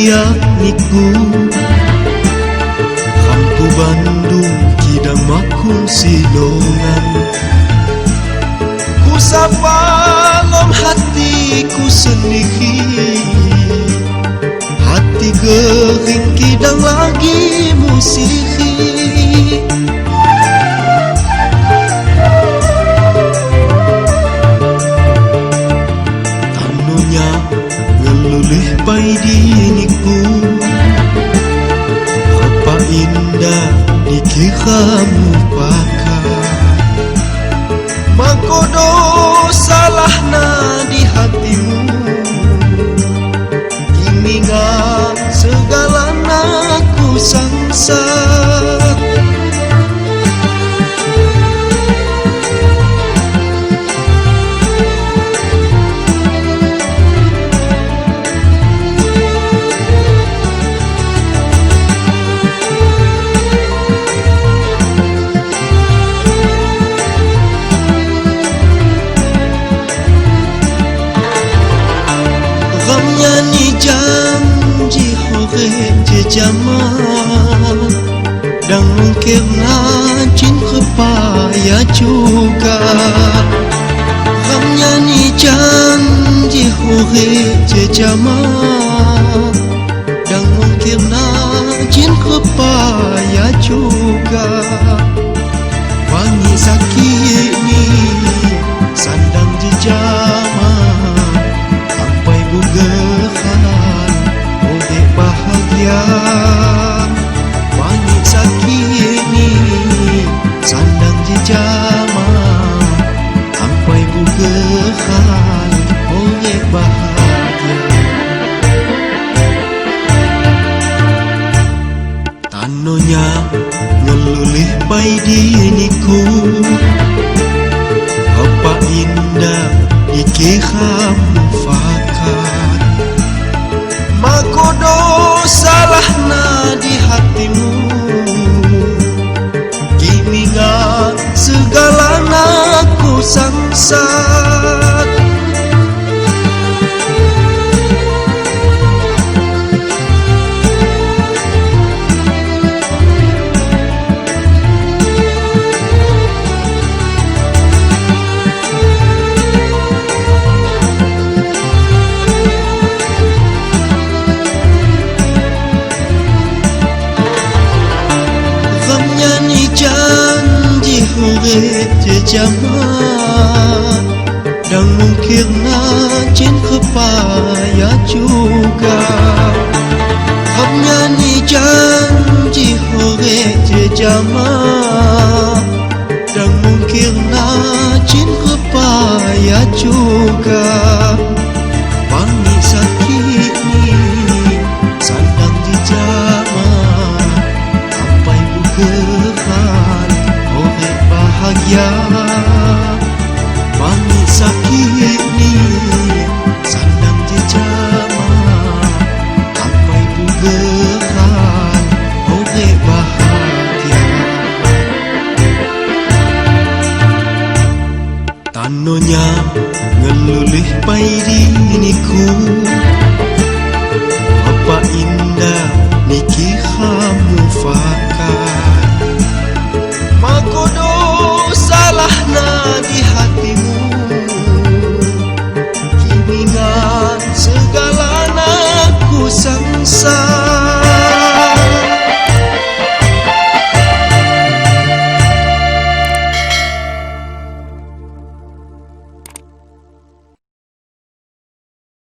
bahagia niku Hampu Bandung kidang makun silongan Ku sapalom hatiku sendiri Hati gering kidang lagi musiri Tanunya ngelulih pai diniku Apa indah dikiramu pakar Mangkodo salahna di hatimu Kimingan segalana ku sangsar Nyanyi janji hore jejama Dan mungkin najin kepaya juga Ram nyanyi janji hore jejama Dan mungkin najin kepaya juga Wangi sakit ni sandang jejama Bugehan oleh bahagia Wangi sakit ni sandang jejama Sampai bugehan oleh bahagia Tanonya ngelulih pai diniku Apa indah dikiramu fakar Makodo salahna di hatimu Kimingan segalana ku sangsar hore jejama Dan mungkin najin kepaya juga Ham nyanyi janji hore jejama Dan mungkin najin kepaya juga Wangi sakit ni sandang jejama Sampai bugehan bahagia Wangi sakit ni sandang jejama Sampai bugehan oleh bahagia Tanonya ngelulih pai diniku Apa indah nikiramu fakar Makodo salahna di hatimu Kimingan segalana ku sangsar